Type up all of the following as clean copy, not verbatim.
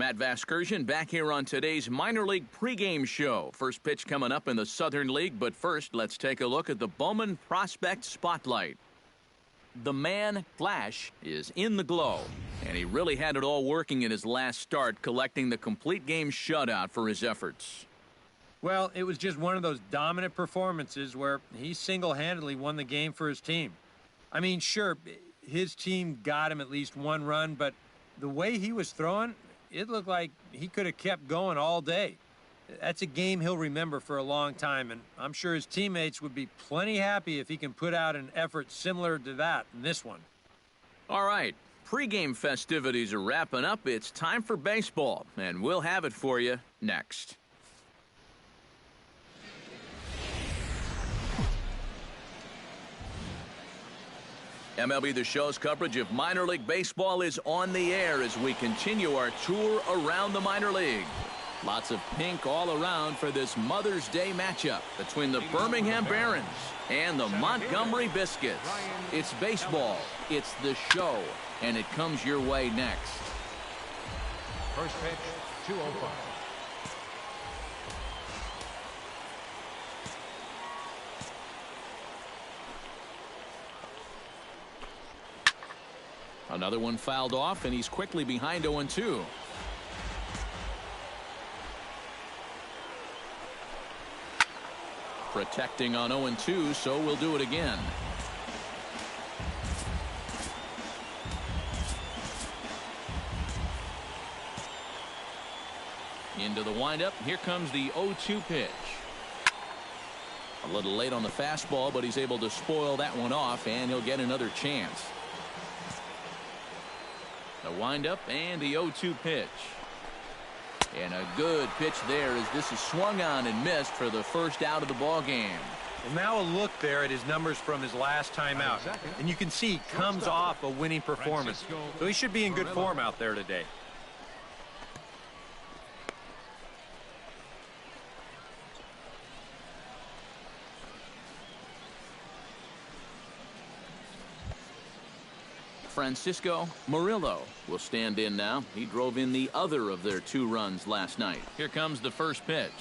Matt Vasgersian back here on today's minor league pregame show. First pitch coming up in the Southern League, but first let's take a look at the Bowman Prospect Spotlight. The man, Flash, is in the glow, and he really had it all working in his last start, collecting the complete game shutout for his efforts. Well, it was just one of those dominant performances where he single-handedly won the game for his team. I mean, sure, his team got him at least one run, but the way he was throwing, it looked like he could have kept going all day. That's a game he'll remember for a long time, and I'm sure his teammates would be plenty happy if he can put out an effort similar to that in this one. All right, pregame festivities are wrapping up. It's time for baseball, and we'll have it for you next. MLB The Show's coverage of minor league baseball is on the air as we continue our tour around the minor league. Lots of pink all around for this Mother's Day matchup between the Birmingham Barons and the Montgomery Biscuits. It's baseball, it's the show, and it comes your way next. First pitch, 205. Another one fouled off, and he's quickly behind 0-2. Protecting on 0-2, so we'll do it again. Into the windup. Here comes the 0-2 pitch. A little late on the fastball, but he's able to spoil that one off, and he'll get another chance. The windup and the 0-2 pitch. And a good pitch there as this is swung on and missed for the first out of the ball game. Well, now a look there at his numbers from his last time out. And you can see he comes off a winning performance. So he should be in good form out there today. Francisco Murillo will stand in now. He drove in the other of their 2 runs last night. Here comes the first pitch.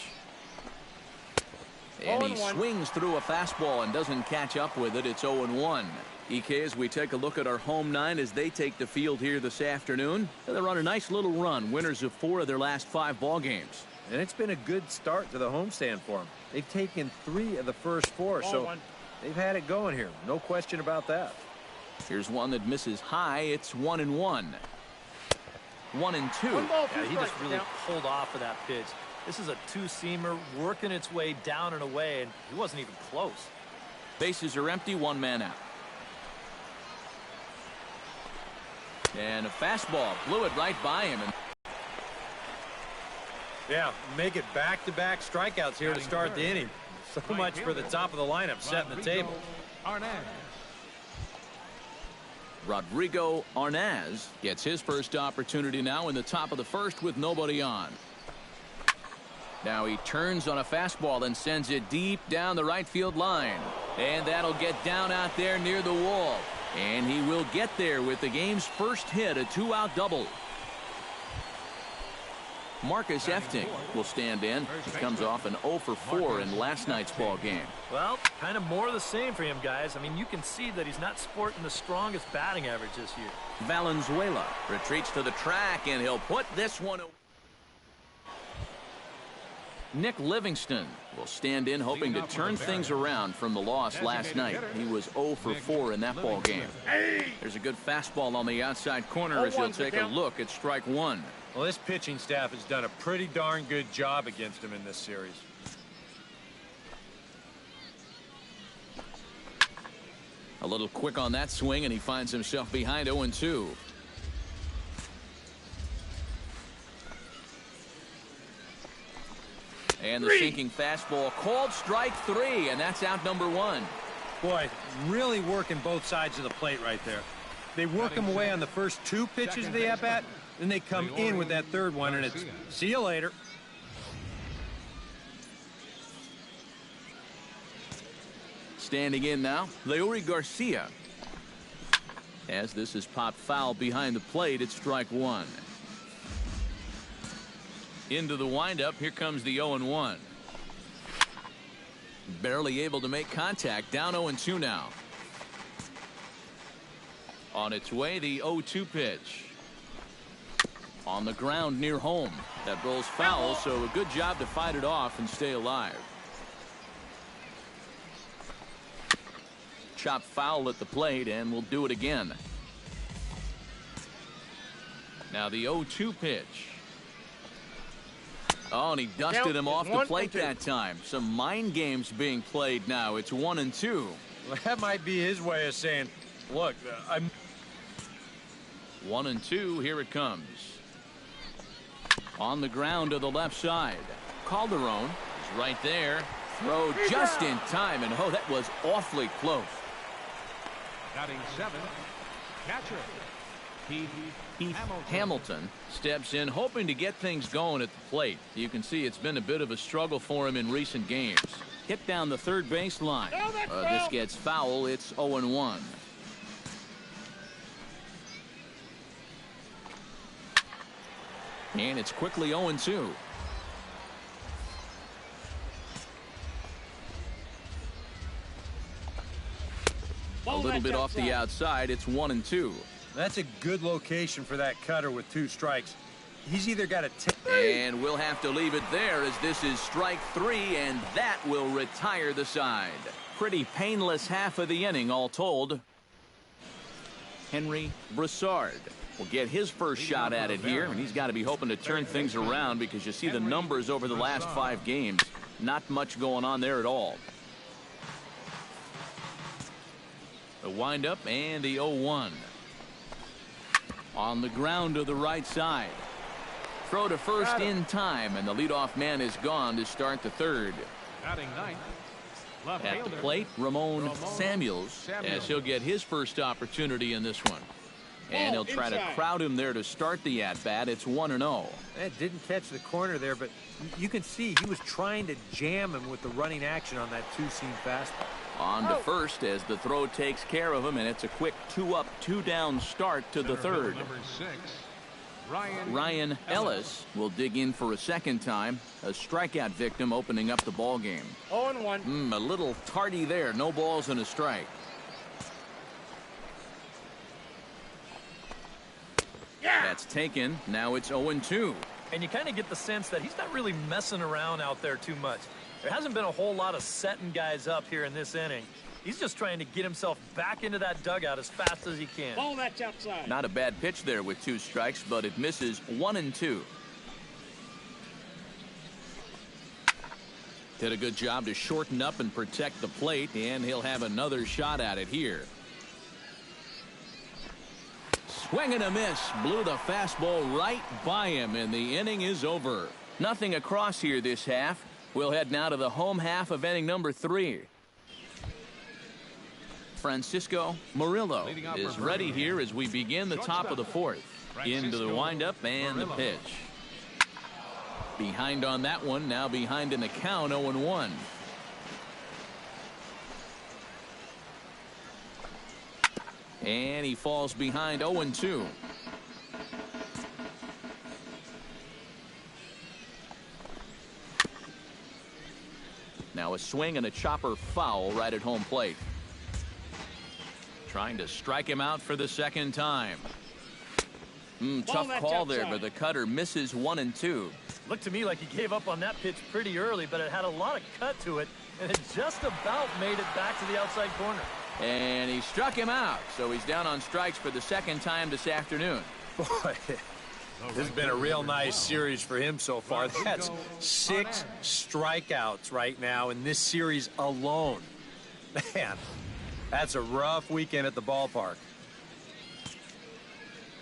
And he swings through a fastball and doesn't catch up with it. It's 0-1. EK, as we take a look at our home 9 as they take the field here this afternoon. They're on a nice little run, winners of 4 of their last 5 ball games. And it's been a good start to the homestand for them. They've taken 3 of the first 4, so they've had it going here. No question about that. Here's one that misses high. It's 1-1. 1-2. Yeah, he just really pulled off of that pitch. This is a 2-seamer working its way down and away, and he wasn't even close. Bases are empty, 1 man out. And a fastball blew it right by him. Yeah, make it back-to-back strikeouts here to start the inning. So much for the top of the lineup setting the table. Rodrigo Arnaz gets his first opportunity now in the top of the first with nobody on. Now he turns on a fastball and sends it deep down the right field line. And that'll get down out there near the wall. And he will get there with the game's first hit, a 2-out double. Marcus Efting will stand in. He comes off an 0-for-4 in last night's ball game. Well, kind of more of the same for him, guys. I mean, you can see that he's not sporting the strongest batting average this year. Valenzuela retreats to the track, and he'll put this one away. Nick Livingston will stand in, hoping to turn things around from the loss last night. He was 0-for-4 in that ball game. There's a good fastball on the outside corner as he'll take a look at strike 1. Well, this pitching staff has done a pretty darn good job against him in this series. A little quick on that swing, and he finds himself behind 0-2. And the sinking fastball called strike 3, and that's out number 1. Boy, really working both sides of the plate right there. They work him away on the first 2 pitches of the at-bat, then they come in with that 3rd one, and it's see you later. Standing in now, Leury Garcia. As this is popped foul behind the plate, it's strike 1. Into the windup. Here comes the 0-1. Barely able to make contact. Down 0-2 now. On its way, the 0-2 pitch. On the ground near home. That rolls foul, so a good job to fight it off and stay alive. Chop foul at the plate, and we'll do it again. Now the 0-2 pitch. Oh, and he dusted him off the plate that time. Some mind games being played now. It's 1-2. Well, that might be his way of saying, look, I'm 1-2. Here it comes. On the ground to the left side. Calderon is right there. Throw just in time, and oh, that was awfully close. Batting 7, catcher, Heath Hamilton steps in, hoping to get things going at the plate. You can see it's been a bit of a struggle for him in recent games. Hit down the third base line. This gets foul. It's 0-1. And it's quickly 0-2. A little bit off the outside. It's 1-2. That's a good location for that cutter with 2 strikes. He's either got to take. And we'll have to leave it there as this is strike 3, and that will retire the side. Pretty painless half of the inning, all told. Henry Broussard will get his first shot at it here, and he's got to be hoping to turn things around because you see the numbers over the last 5 games. Not much going on there at all. The windup and the 0-1. On the ground to the right side. Throw to first in time, and the leadoff man is gone to start the third. batting 9th. Left At the fielder, plate, Ramon Samuels, as he'll get his first opportunity in this one. And he'll try to crowd him there to start the at-bat. It's 1-0. That didn't catch the corner there, but you can see he was trying to jam him with the running action on that 2-seam fastball. On to first as the throw takes care of him, and it's a quick 2-up, 2-down start to the third. Number 6, Ryan Ellis will dig in for a second time. A strikeout victim opening up the ball game. 0-1. A little tardy there. No balls and a strike. That's taken. Now it's 0-2. And you kind of get the sense that he's not really messing around out there too much. There hasn't been a whole lot of setting guys up here in this inning. He's just trying to get himself back into that dugout as fast as he can. Ball that's outside. Not a bad pitch there with 2 strikes, but it misses 1-2. Did a good job to shorten up and protect the plate, and he'll have another shot at it here. Swing and a miss. Blew the fastball right by him, and the inning is over. Nothing across here this half. We'll head now to the home half of inning number 3. Francisco Murillo is ready here as we begin the top of the 4th. Into the windup and the pitch. Behind on that one, now behind in the count, 0-1. And he falls behind 0-2. Now a swing and a chopper foul right at home plate. Trying to strike him out for the second time. Tough call there, but the cutter misses 1-2. Looked to me like he gave up on that pitch pretty early, but it had a lot of cut to it, and it just about made it back to the outside corner. And he struck him out, so he's down on strikes for the second time this afternoon. Boy, this has been a real nice series for him so far. That's 6 strikeouts right now in this series alone. Man, that's a rough weekend at the ballpark.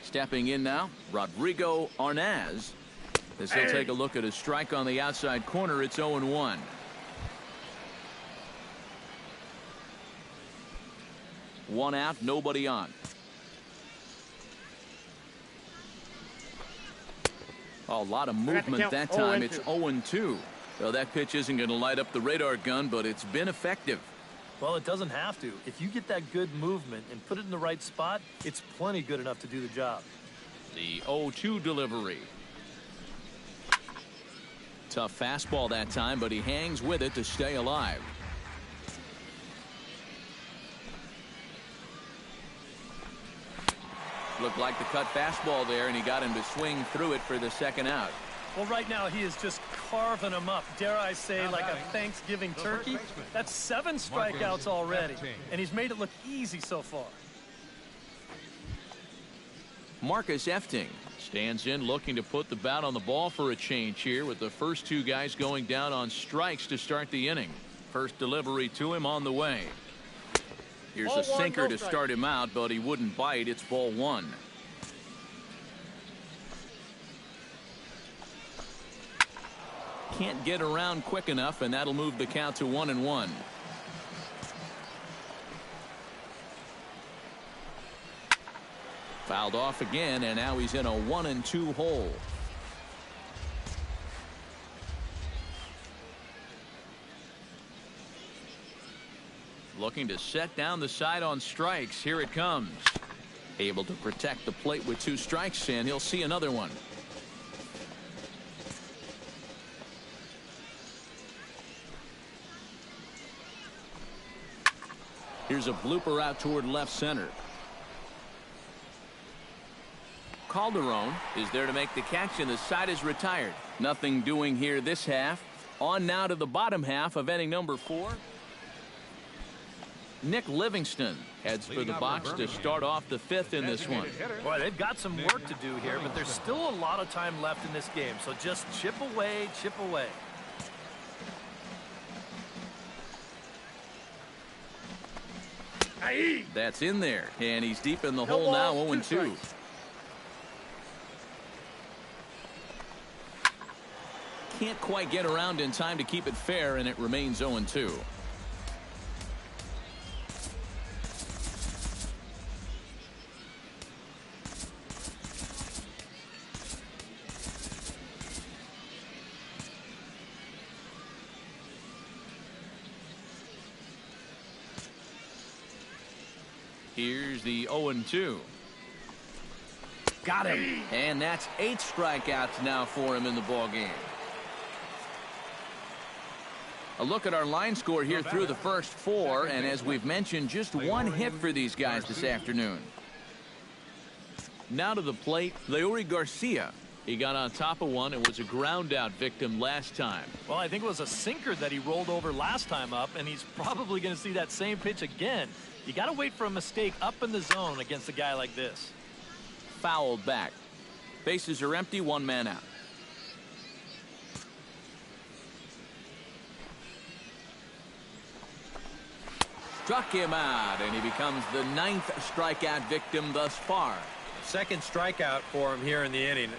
Stepping in now, Rodrigo Arnaz. As he'll take a look at a strike on the outside corner, it's 0-1. One out, nobody on. A lot of movement that time. It's 0-2. Well, that pitch isn't going to light up the radar gun, but it's been effective. Well, it doesn't have to. If you get that good movement and put it in the right spot, it's plenty good enough to do the job. The 0-2 delivery. Tough fastball that time, but he hangs with it to stay alive. Looked like the cut fastball there, and he got him to swing through it for the second out. Well, right now he is just carving them up, dare I say, like a Thanksgiving turkey. That's 7 strikeouts already, and he's made it look easy so far. Marcus Efting stands in, looking to put the bat on the ball for a change here, with the first 2 guys going down on strikes to start the inning. First delivery to him on the way. Here's a sinker to start him out, but he wouldn't bite. It's ball 1. Can't get around quick enough, and that'll move the count to 1-1. Fouled off again, and now he's in a 1-2 hole. Looking to set down the side on strikes. Here it comes. Able to protect the plate with 2 strikes, and he'll see another one. Here's a blooper out toward left center. Calderon is there to make the catch, and the side is retired. Nothing doing here this half. On now to the bottom half of inning number 4. Nick Livingston heads for the box to start off the 5th in this one. Boy, they've got some work to do here, but there's still a lot of time left in this game, so just chip away, chip away. That's in there, and he's deep in the hole now, 0-2. Can't quite get around in time to keep it fair, and it remains 0-2. Here's the 0-2. Got him. And that's 8 strikeouts now for him in the ballgame. A look at our line score here through the first 4, and as we've mentioned, just 1 hit for these guys this afternoon. Now to the plate, Leury Garcia. He got on top of one and was a ground out victim last time. Well, I think it was a sinker that he rolled over last time up, and he's probably going to see that same pitch again. You got to wait for a mistake up in the zone against a guy like this. Fouled back. Bases are empty, 1 man out. Struck him out, and he becomes the 9th strikeout victim thus far. Second strikeout for him here in the inning.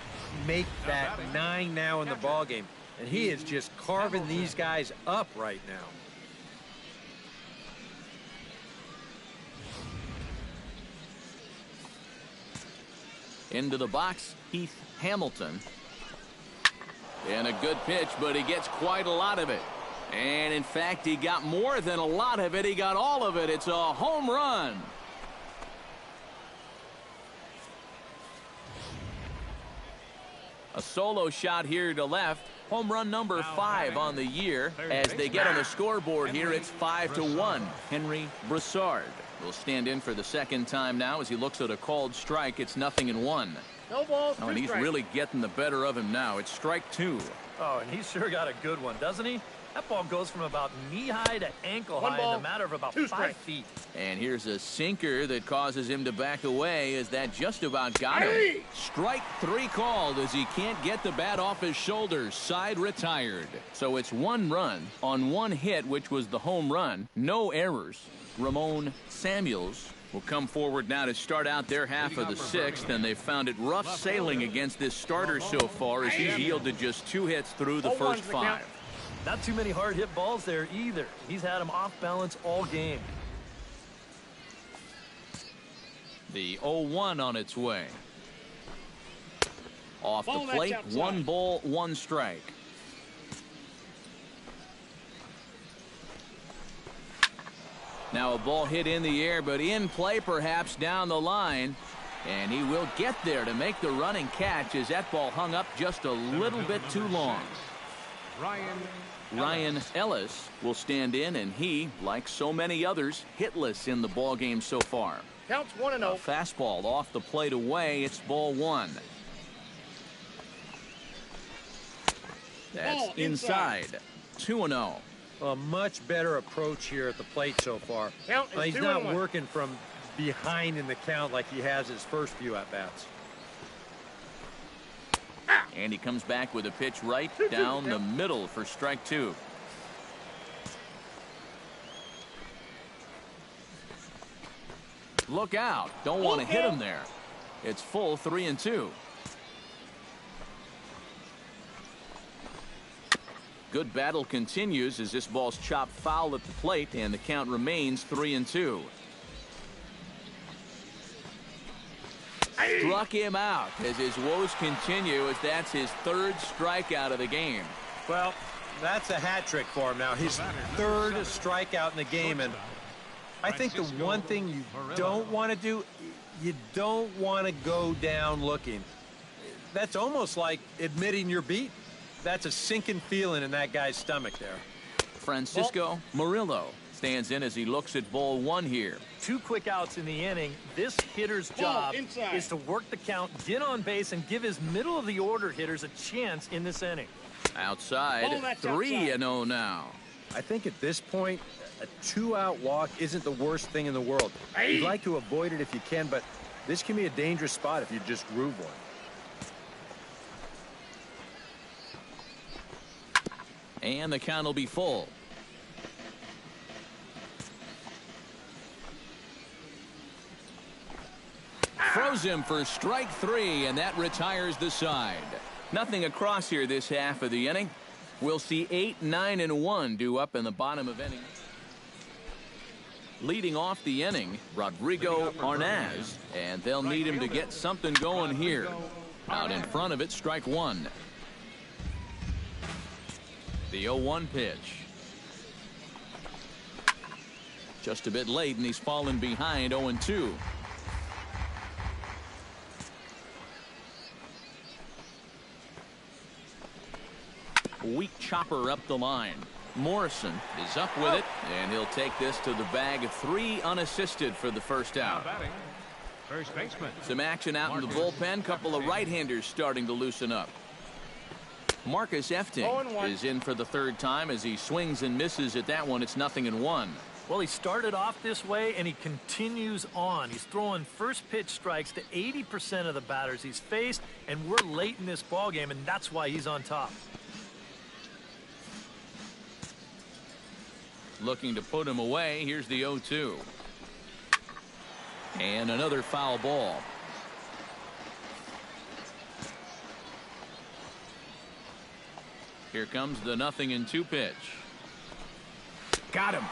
Make that 9 now in the ballgame. And he is just carving these guys up right now. Into the box, Heath Hamilton. And a good pitch, but he gets quite a lot of it. And in fact, he got more than a lot of it. He got all of it. It's a home run. A solo shot here to left. Home run number 5 on the year. As they get on the scoreboard here, it's 5-1. Henry Broussard will stand in for the second time now as he looks at a called strike. It's 0-1. No balls, and he's really getting the better of him now. It's strike 2. Oh, and he's sure got a good one, doesn't he? That ball goes from about knee-high to ankle-high in a matter of about 5 feet. And here's a sinker that causes him to back away as that just about got him. Strike 3 called as he can't get the bat off his shoulders. Side retired. So it's 1 run on 1 hit, which was the home run. No errors. Ramon Samuels will come forward now to start out their half of the 6th, and they've found it rough sailing against this starter so far as he's yielded just 2 hits through the first 5. Not too many hard hit balls there either. He's had them off balance all game. The 0-1 on its way. Off the plate, 1 ball, 1 strike. Now a ball hit in the air, but in play perhaps down the line. And he will get there to make the running catch as that ball hung up just a little bit too long. Ryan Ellis will stand in, and he, like so many others, hitless in the ball game so far. Counts 1-0. Fastball off the plate away. It's ball one. That's inside. 2-0. A much better approach here at the plate so far. Count is He's 2-1. not working from behind in the count like he has his first few at-bats. And he comes back with a pitch right down the middle for strike two. Look out. Don't want to hit him there. It's full 3-2. Good battle continues as this ball's chopped foul at the plate, and the count remains 3-2. Struck him out as his woes continue, as that's his third strikeout of the game. Well, that's a hat trick for him now. His third strikeout in the game, and I think the one thing you don't want to do, you don't want to go down looking. That's almost like admitting you're beat. That's a sinking feeling in that guy's stomach there. Francisco Murillo stands in as he looks at ball one here. 2 quick outs in the inning. This hitter's job is to work the count, get on base, and give his middle-of-the-order hitters a chance in this inning. Outside, 3-0 now. I think at this point, a 2-out walk isn't the worst thing in the world. You'd like to avoid it if you can, but this can be a dangerous spot if you just groove one. And the count will be full. Throws him for strike three, and that retires the side. Nothing across here this half of the inning. We'll see 8, 9, and 1 due up in the bottom of inning. Leading off the inning, Rodrigo Arnaz, and they'll need him to get something going here. Out in front of it, strike one. The 0-1 pitch. Just a bit late, and he's fallen behind 0-2. Weak chopper up the line. Morrison is up with it, and he'll take this to the bag of 3 unassisted for the first out. First baseman. Some action out in the bullpen. Couple of right-handers starting to loosen up. Marcus Efting is in for the third time as he swings and misses at that one. It's 0-1. Well, he started off this way, and he continues on. He's throwing first pitch strikes to 80% of the batters he's faced, and we're late in this ballgame, and that's why he's on top. Looking to put him away. Here's the 0-2. And another foul ball. Here comes the 0-2 pitch. Got him.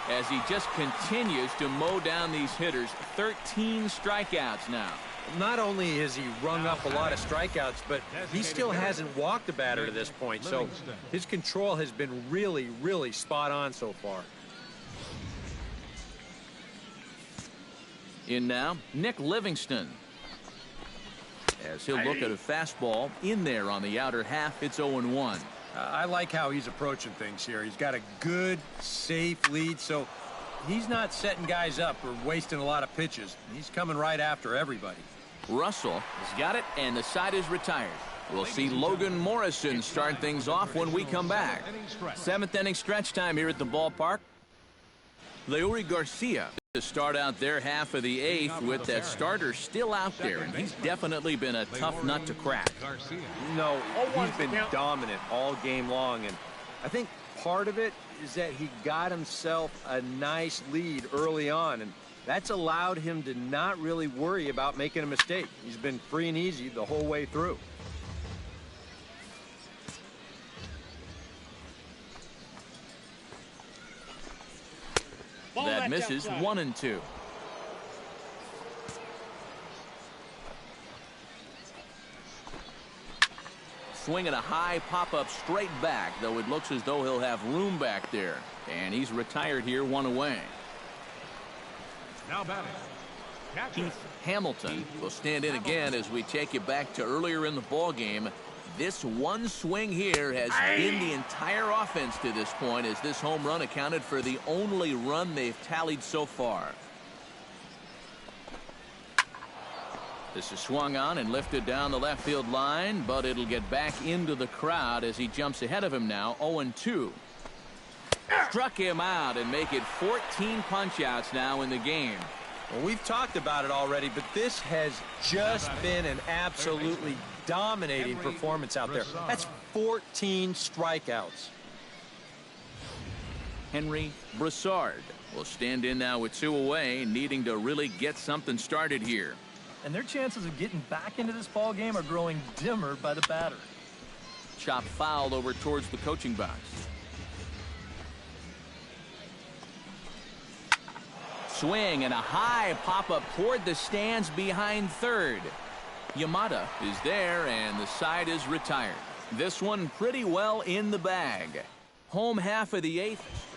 As he just continues to mow down these hitters. 13 strikeouts now. Not only has he rung up a lot of strikeouts, but he still hasn't walked a batter to this point. So his control has been really, really spot on so far. In now, Nick Livingston. As he'll look at a fastball in there on the outer half. It's 0-1. I like how he's approaching things here. He's got a good, safe lead, so he's not setting guys up or wasting a lot of pitches. He's coming right after everybody. Russell has got it, and the side is retired. We'll see Logan Morrison start things off when we come back. 7th inning stretch time here at the ballpark. Leury Garcia to start out their half of the 8th with that starter still out there, and he's definitely been a tough nut to crack. No, he's been dominant all game long, and I think part of it is that he got himself a nice lead early on, and that's allowed him to not really worry about making a mistake. He's been free and easy the whole way through. That misses. 1-2. Swinging a high pop-up straight back, though it looks as though he'll have room back there. And he's retired here, 1 away. Now batting. Keith Hamilton will stand in again as we take you back to earlier in the ball game. This one swing here has been the entire offense to this point, as this home run accounted for the only run they've tallied so far. This is swung on and lifted down the left field line, but it'll get back into the crowd as he jumps ahead of him now, 0-2. Struck him out and make it 14 punch-outs now in the game. Well, we've talked about it already, but this has just been an absolutely dominating performance out there. That's 14 strikeouts. Henry Broussard will stand in now with 2 away, needing to really get something started here. And their chances of getting back into this ball game are growing dimmer by the batter. Chop foul over towards the coaching box. Swing and a high pop-up toward the stands behind third. Yamada is there, and the side is retired. This one pretty well in the bag. Home half of the 8th.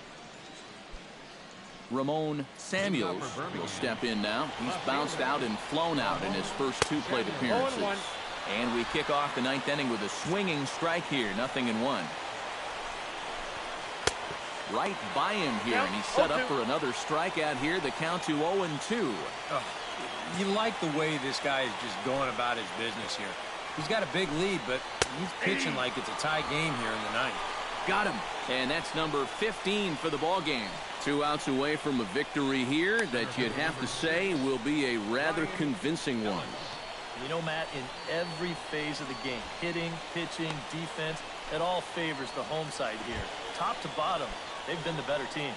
Ramon Samuels will step in now. He's bounced out and flown out in his first 2 plate appearances. And we kick off the 9th inning with a swinging strike here, 0-1. Right by him here, and he's set up for another strikeout here. The count to 0-2. You like the way this guy is just going about his business here. He's got a big lead, but he's pitching like it's a tie game here in the 9th. Got him. And that's number 15 for the ball game. 2 outs away from a victory here that you'd have to say will be a rather convincing one. You know, Matt, in every phase of the game, hitting, pitching, defense, it all favors the home side here. Top to bottom, they've been the better team.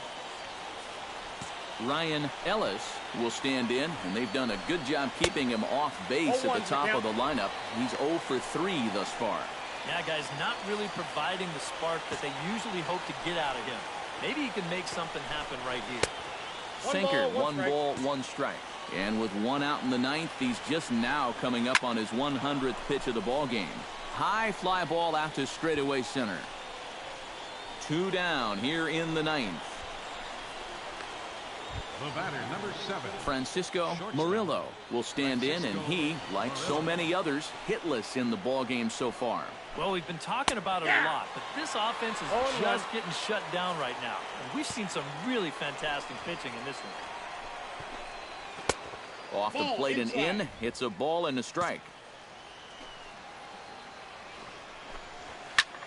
Ryan Ellis will stand in, and they've done a good job keeping him off base at the top of the lineup. He's 0 for 3 thus far. Yeah, guys, not really providing the spark that they usually hope to get out of him. Maybe he can make something happen right here. Sinker, 1 ball, 1 strike. And with 1 out in the 9th, he's just now coming up on his 100th pitch of the ball game. High fly ball out to straightaway center. 2 down here in the 9th. The batter, number 7. Francisco Murillo will stand in, and he, like so many others, hitless in the ball game so far. Well, we've been talking about it a lot, but this offense is just getting shut down right now. And we've seen some really fantastic pitching in this one. Off the plate and in. It's a ball and a strike.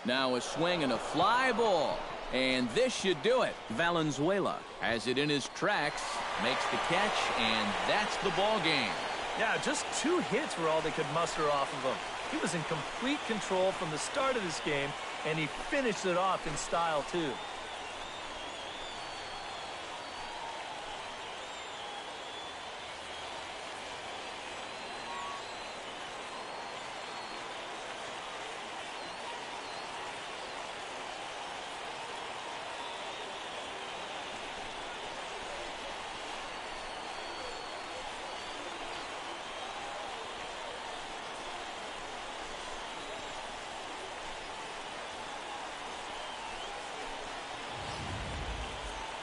Now a swing and a fly ball. And this should do it. Valenzuela has it in his tracks, makes the catch, and that's the ball game. Yeah, just 2 hits were all they could muster off of him. He was in complete control from the start of this game, and he finished it off in style, too.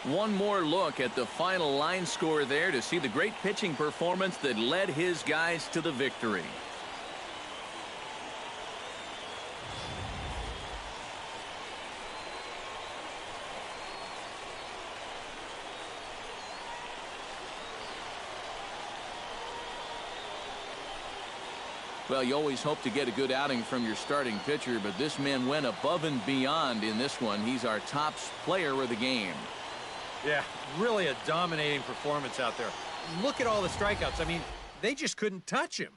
One more look at the final line score there to see the great pitching performance that led his guys to the victory. Well, you always hope to get a good outing from your starting pitcher, but this man went above and beyond in this one. He's our top player of the game. Yeah, really a dominating performance out there. Look at all the strikeouts. I mean, they just couldn't touch him.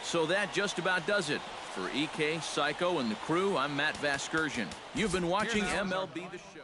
So that just about does it. For EK, Psycho, and the crew, I'm Matt Vasgersian. You've been watching MLB The Show.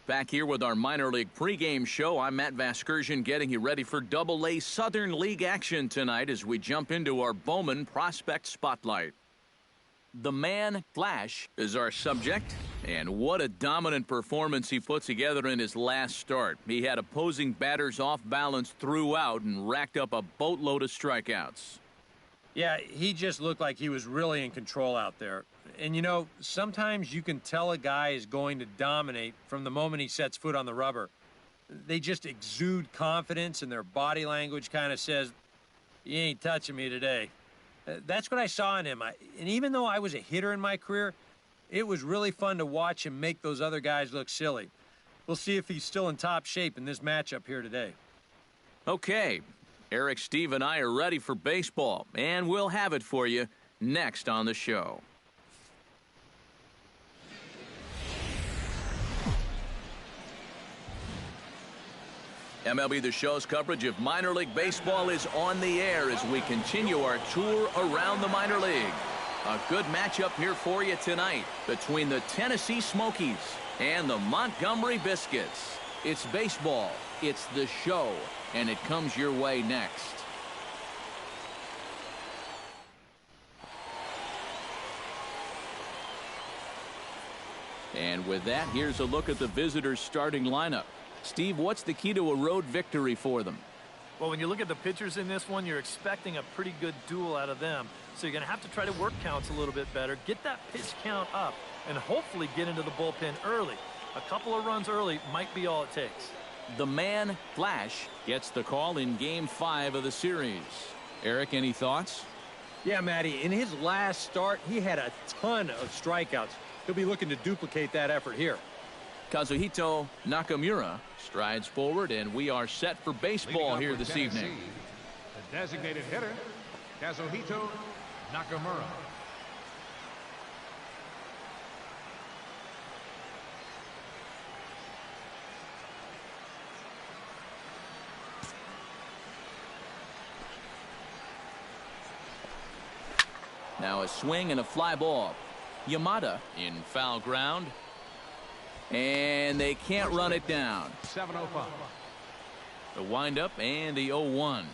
Back here with our minor league pregame show. I'm Matt Vasgersian getting you ready for Double-A Southern League action tonight as we jump into our Bowman Prospect Spotlight. The Man Flash is our subject, and what a dominant performance he put together in his last start. He had opposing batters off balance throughout and racked up a boatload of strikeouts. Yeah, he just looked like he was really in control out there. And, you know, sometimes you can tell a guy is going to dominate from the moment he sets foot on the rubber. They just exude confidence, and their body language kind of says, "You ain't touching me today." That's what I saw in him. And even though I was a hitter in my career, it was really fun to watch him make those other guys look silly. We'll see if he's still in top shape in this matchup here today. Okay, Eric, Steve, and I are ready for baseball, and we'll have it for you next on the show. MLB The Show's coverage of minor league baseball is on the air as we continue our tour around the minor league. A good matchup here for you tonight between the Tennessee Smokies and the Montgomery Biscuits. It's baseball, it's the show, and it comes your way next. And with that, here's a look at the visitors' starting lineup. Steve, what's the key to a road victory for them? Well, when you look at the pitchers in this one, you're expecting a pretty good duel out of them. So you're going to have to try to work counts a little bit better, get that pitch count up, and hopefully get into the bullpen early. A couple of runs early might be all it takes. The Man Flash gets the call in Game 5 of the series. Eric, any thoughts? Yeah, Matty, in his last start, he had a ton of strikeouts. He'll be looking to duplicate that effort here. Kazuhito Nakamura strides forward, and we are set for baseball here this evening. The designated hitter, Kazuhito Nakamura. Now a swing and a fly ball. Yamada in foul ground. And they can't run it down. 7:05. The windup and the 0-1.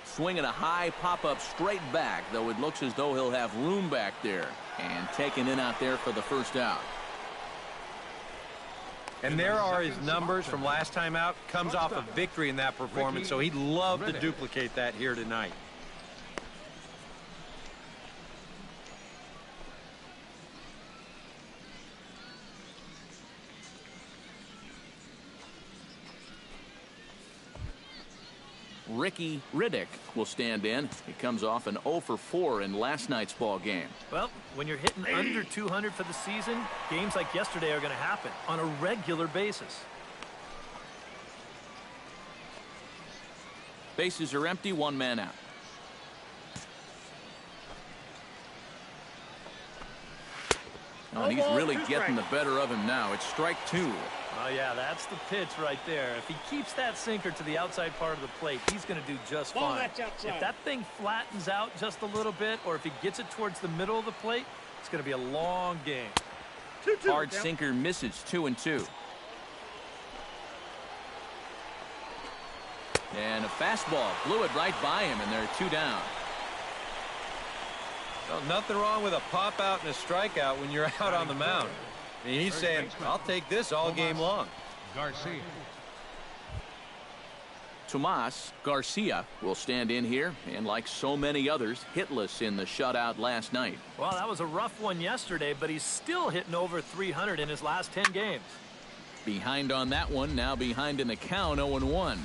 Swinging a high pop-up straight back, though it looks as though he'll have room back there. And taken in out there for the first out. And there are his numbers from last time out. Comes off a victory in that performance, so he'd love to duplicate that here tonight. Ricky Riddick will stand in. He comes off an 0 for 4 in last night's ball game. Well, when you're hitting under 200 for the season, games like yesterday are going to happen on a regular basis. Bases are empty, one man out. Oh, and he's really getting the better of him now. It's strike 2. Oh, yeah, that's the pitch right there. If he keeps that sinker to the outside part of the plate, he's going to do just fine. If that thing flattens out just a little bit, or if he gets it towards the middle of the plate, it's going to be a long game. Hard sinker misses, 2-2. And a fastball blew it right by him, and they're 2 down. Well, nothing wrong with a pop out and a strikeout when you're out on the mound. I mean, he's saying, I'll take this all game long. Garcia. Tomas Garcia will stand in here, and like so many others, hitless in the shutout last night. Well, that was a rough one yesterday, but he's still hitting over 300 in his last 10 games. Behind on that one, now behind in the count, 0-1.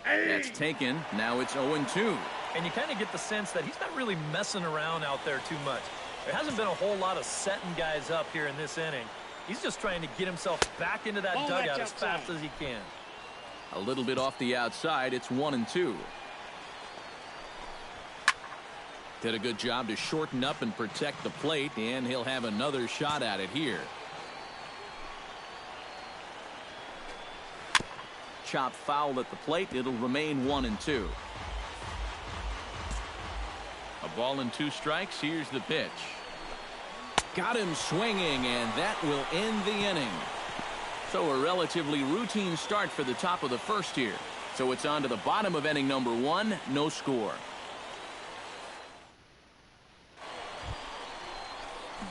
That's taken. Now it's 0-2. And you kind of get the sense that he's not really messing around out there too much. There hasn't been a whole lot of setting guys up here in this inning. He's just trying to get himself back into that dugout as fast as he can. A little bit off the outside. It's 1-2. Did a good job to shorten up and protect the plate, and he'll have another shot at it here. Chop foul at the plate. It'll remain 1-2. A ball and 2 strikes. Here's the pitch. Got him swinging, and that will end the inning. So a relatively routine start for the top of the first here. So it's on to the bottom of inning number 1. No score.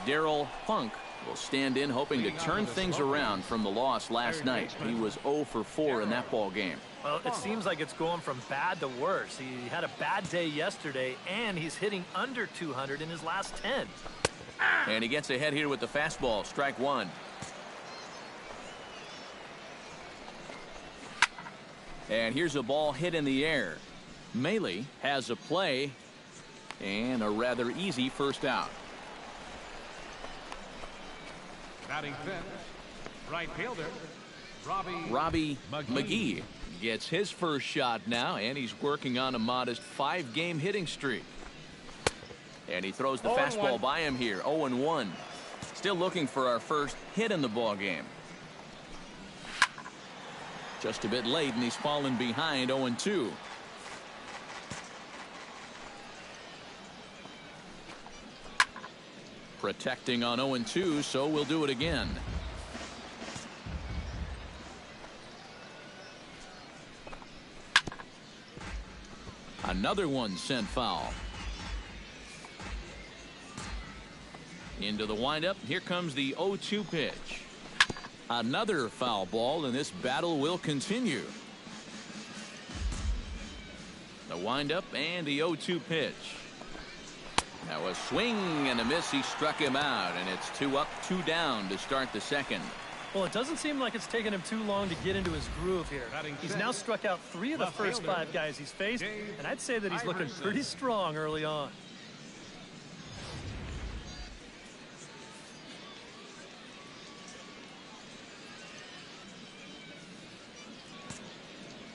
Darryl Funk will stand in, hoping to turn things around from the loss last night. He was 0 for 4 in that ball game. Well, it seems like it's going from bad to worse. He had a bad day yesterday, and he's hitting under 200 in his last 10. And he gets ahead here with the fastball. Strike 1. And here's a ball hit in the air. Maley has a play and a rather easy first out. Batting fifth, right fielder, Robbie McGee gets his first shot now, and he's working on a modest 5-game hitting streak. And he throws the fastball by him here. 0-1. Still looking for our first hit in the ball game. Just a bit late, and he's fallen behind. 0-2. Protecting on 0-2, so we'll do it again. Another one sent foul. Into the windup. Here comes the 0-2 pitch. Another foul ball, and this battle will continue. The windup and the 0-2 pitch. Now a swing and a miss. He struck him out, and it's 2 up, 2 down to start the second. Well, it doesn't seem like it's taken him too long to get into his groove here. He's now struck out 3 of the first 5 guys he's faced, and I'd say that he's looking pretty strong early on.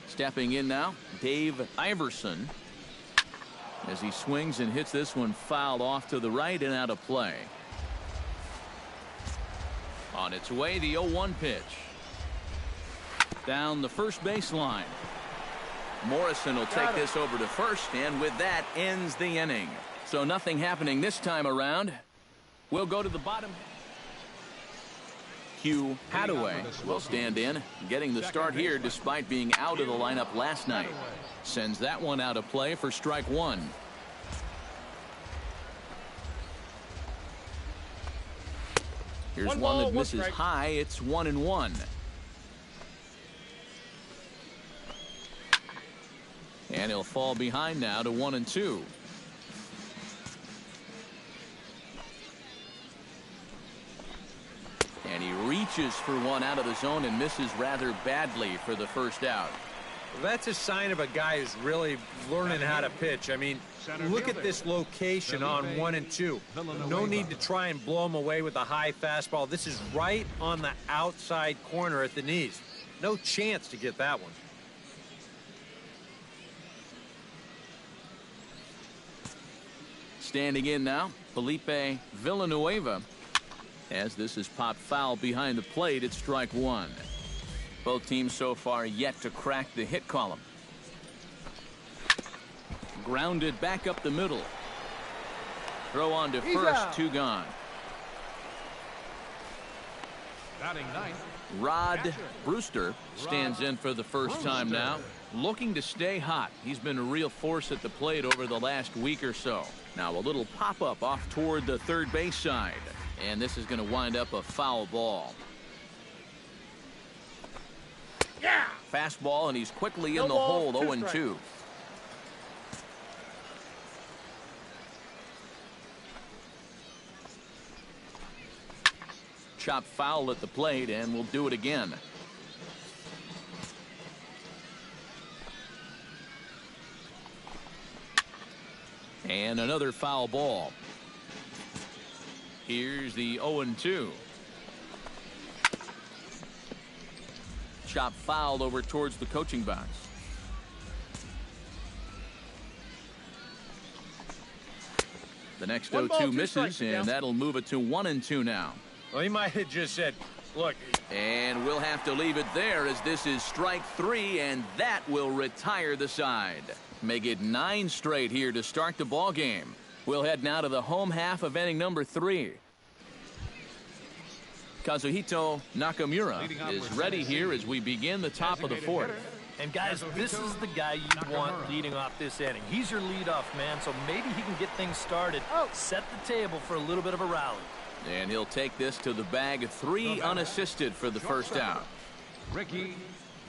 Stepping in now, Dave Iverson, as he swings and hits this one foul off to the right and out of play. On its way, the 0-1 pitch. Down the first baseline. Morrison will take this over to first, and with that ends the inning. So nothing happening this time around. We'll go to the bottom. Hugh Hadaway will stand in, getting the start here despite being out of the lineup last night. Sends that one out of play for strike 1. Here's one that misses high. It's 1-1. And he'll fall behind now to 1-2. And he reaches for one out of the zone and misses rather badly for the first out. Well, that's a sign of a guy who's really learning how to pitch. I mean, look at this location on 1 and 2. No need to try and blow him away with a high fastball. This is right on the outside corner at the knees. No chance to get that one. Standing in now, Felipe Villanueva. As this is popped foul behind the plate, it's strike 1. Both teams so far yet to crack the hit column. Grounded back up the middle. Throw on to first, 2 gone. Batting ninth, Rod Brewster stands in for the first time now, looking to stay hot. He's been a real force at the plate over the last week or so. Now a little pop-up off toward the third base side. And this is going to wind up a foul ball. Yeah! Fastball, and he's quickly in the hole, 0-2. Chop foul at the plate, and we'll do it again. And another foul ball. Here's the 0-2. Chop foul over towards the coaching box. The next 0-2 misses, and that'll move it to 1-2 now. Well, he might have just said, look. And we'll have to leave it there as this is strike 3, and that will retire the side. Make it 9 straight here to start the ball game. We'll head now to the home half of inning number 3. Kazuhito Nakamura is ready here as we begin the top of the 4th. And guys, this is the guy you want leading off this inning. He's your leadoff man, so maybe he can get things started, set the table for a little bit of a rally. And he'll take this to the bag, 3 unassisted for the first out. Ricky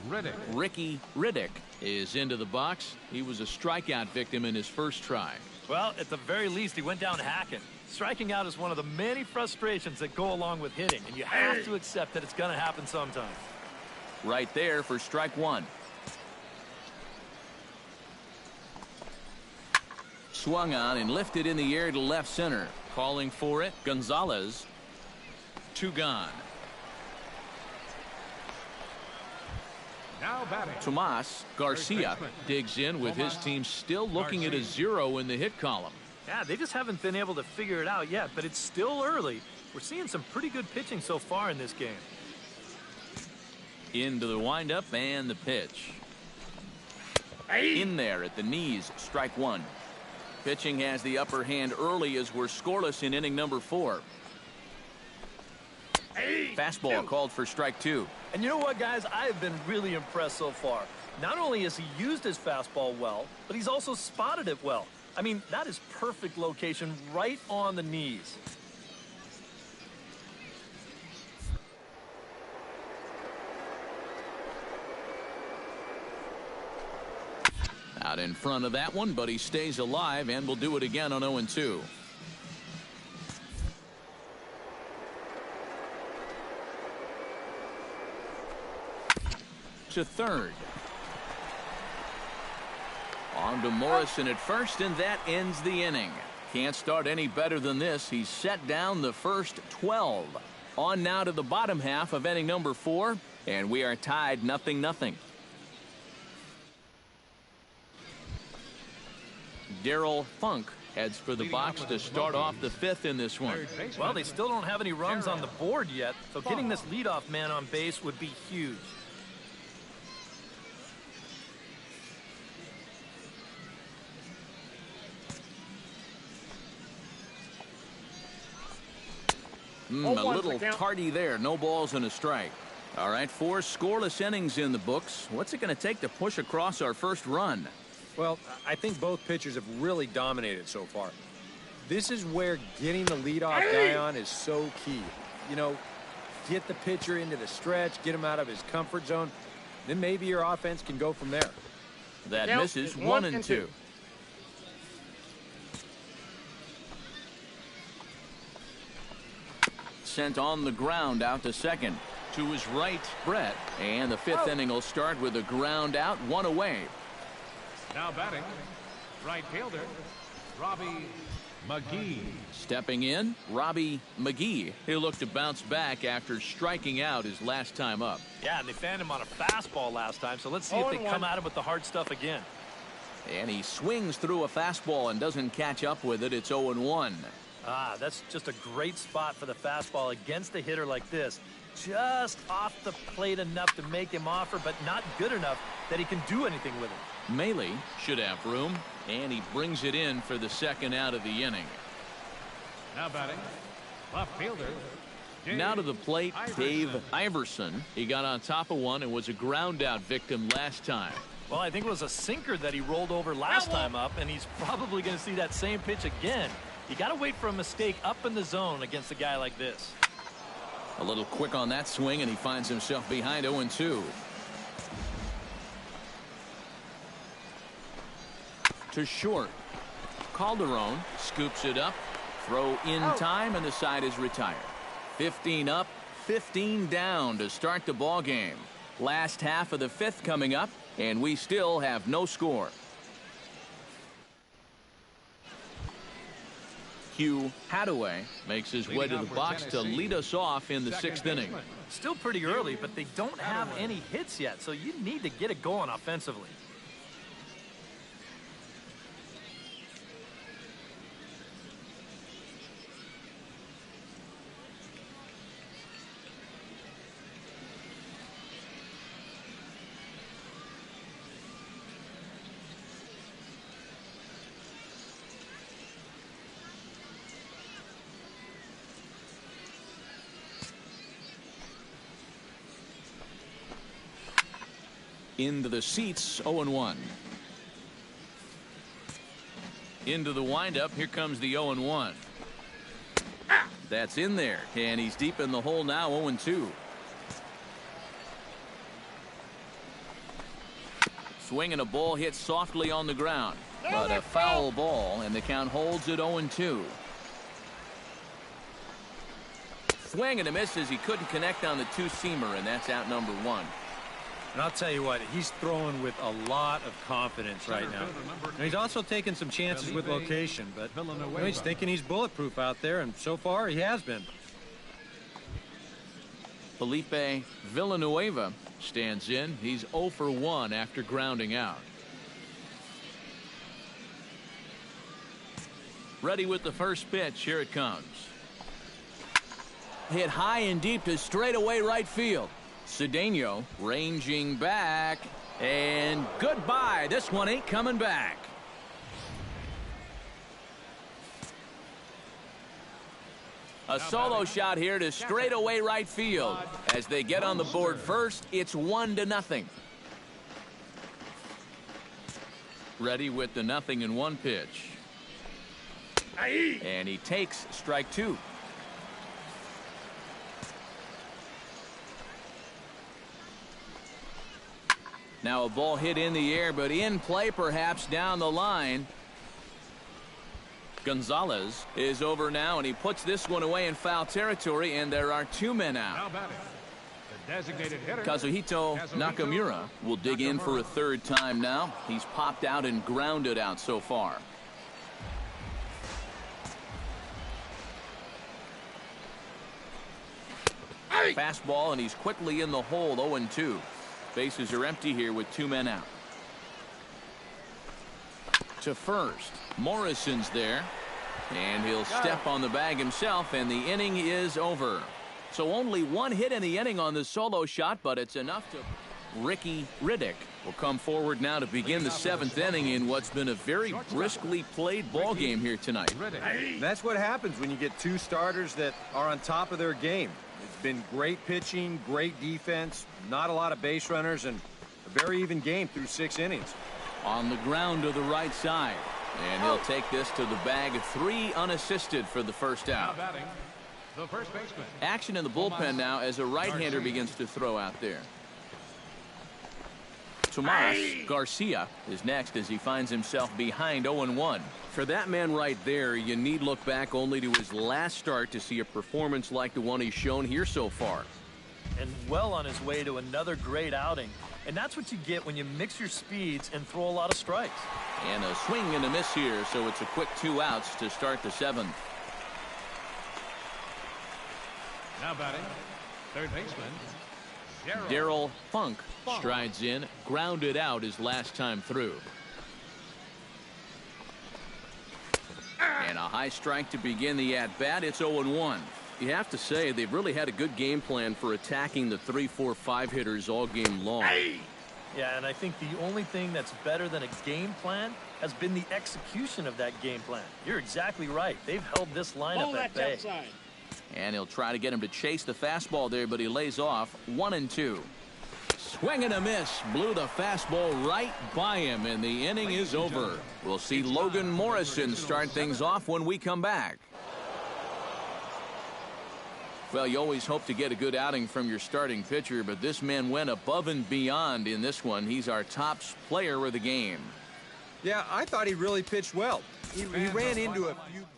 Riddick. Ricky Riddick is into the box. He was a strikeout victim in his first try. Well, at the very least, he went down hacking. Striking out is one of the many frustrations that go along with hitting, and you have to accept that it's going to happen sometime. Right there for strike 1. Swung on and lifted in the air to left center. Calling for it, Gonzalez. 2 gone. Now batting. Tomas Garcia digs in with his team still looking at a 0 in the hit column. Yeah, they just haven't been able to figure it out yet, but it's still early. We're seeing some pretty good pitching so far in this game. Into the windup and the pitch. In there at the knees, strike 1. Pitching has the upper hand early as we're scoreless in inning number 4. Fastball called for strike 2. And you know what, guys? I have been really impressed so far. Not only has he used his fastball well, but he's also spotted it well. I mean, that is perfect location right on the knees. Out in front of that one, but he stays alive and will do it again on 0-2. To third. On to Morrison at first, and that ends the inning. Can't start any better than this. He's set down the first 12. On now to the bottom half of inning number 4, and we are tied 0-0. Darryl Funk heads for the box to start off the 5th in this one. Well, they still don't have any runs on the board yet, so getting this leadoff man on base would be huge. A little tardy there. No balls and a strike. All right, 4 scoreless innings in the books. What's it going to take to push across our first run? Well, I think both pitchers have really dominated so far. This is where getting the leadoff guy on is so key. You know, get the pitcher into the stretch, get him out of his comfort zone, then maybe your offense can go from there. That misses 1-2. Sent on the ground out to second. To his right, Brett. And the 5th inning will start with a ground out, 1 away. Now batting, right fielder, Robbie McGee. Stepping in, Robbie McGee. He'll look to bounce back after striking out his last time up. Yeah, and they fanned him on a fastball last time, so let's see if they come at him with the hard stuff again. And he swings through a fastball and doesn't catch up with it. It's 0-1. Ah, that's just a great spot for the fastball against a hitter like this. Just off the plate enough to make him offer, but not good enough that he can do anything with it. Maley should have room, and he brings it in for the 2nd out of the inning. Now batting, left fielder. Now to the plate, Dave Iverson. He got on top of one and was a ground out victim last time. Well, I think it was a sinker that he rolled over last time up, and he's probably going to see that same pitch again. You got to wait for a mistake up in the zone against a guy like this. A little quick on that swing, and he finds himself behind 0-2. To short. Calderon scoops it up. Throw in time, and the side is retired. 15 up, 15 down to start the ball game. Last half of the 5th coming up, and we still have no score. Hugh Hadaway makes his way to the box to lead us off in the 6th inning. Still pretty early, but they don't have any hits yet, so you need to get it going offensively. Into the seats, 0-1. Into the windup. Here comes the 0-1. That's in there, and he's deep in the hole now, 0-2. Swing and a ball hit softly on the ground, but a foul ball, and the count holds at 0-2. Swing and a miss as he couldn't connect on the two-seamer, and that's out number 1. And I'll tell you what, he's throwing with a lot of confidence right now. And he's also taking some chances with location, but he's thinking he's bulletproof out there, and so far he has been. Felipe Villanueva stands in. He's 0 for 1 after grounding out. Ready with the first pitch. Here it comes. Hit high and deep to straightaway right field. Cedeno ranging back, and goodbye. This one ain't coming back. A solo shot here to straightaway right field. As they get on the board first, it's 1-0. Ready with the 0-1 pitch. And he takes strike 2. Now a ball hit in the air, but in play perhaps down the line. Gonzalez is over now, and he puts this one away in foul territory, and there are 2 men out. Now batting, the designated hitter, Kazuhito Nakamura will dig in for a 3rd time now. He's popped out and grounded out so far. Fastball, and he's quickly in the hole, 0-2. Bases are empty here with 2 men out. To first. Morrison's there. And he'll step on the bag himself, and the inning is over. So only 1 hit in the inning on the solo shot, but it's enough to... Ricky Riddick will come forward now to begin the 7th inning in what's been a very briskly played ball game here tonight. That's what happens when you get 2 starters that are on top of their game. It's been great pitching, great defense, not a lot of base runners, and a very even game through 6 innings. On the ground to the right side. And he'll take this to the bag. 3 unassisted for the first out. now batting, the first baseman. Action in the bullpen now as a right-hander begins to throw out there. Tomas Garcia is next as he finds himself behind 0-1. For that man right there, you need look back only to his last start to see a performance like the one he's shown here so far. And well on his way to another great outing. And that's what you get when you mix your speeds and throw a lot of strikes. And a swing and a miss here, so it's a quick 2 outs to start the 7th. Now batting, third baseman, Darryl Funk strides in, grounded out his last time through. And a high strike to begin the at-bat. It's 0-1. You have to say they've really had a good game plan for attacking the 3, 4, 5 hitters all game long. Yeah, and I think the only thing that's better than a game plan has been the execution of that game plan. You're exactly right. They've held this lineup at bay. Outside. And he'll try to get him to chase the fastball there, but he lays off 1-2. Swing and a miss. Blew the fastball right by him, and the inning is over. We'll see Logan Morrison start things off when we come back. Well, you always hope to get a good outing from your starting pitcher, but this man went above and beyond in this one. He's our top player of the game. Yeah, I thought he really pitched well. He ran into a few problems.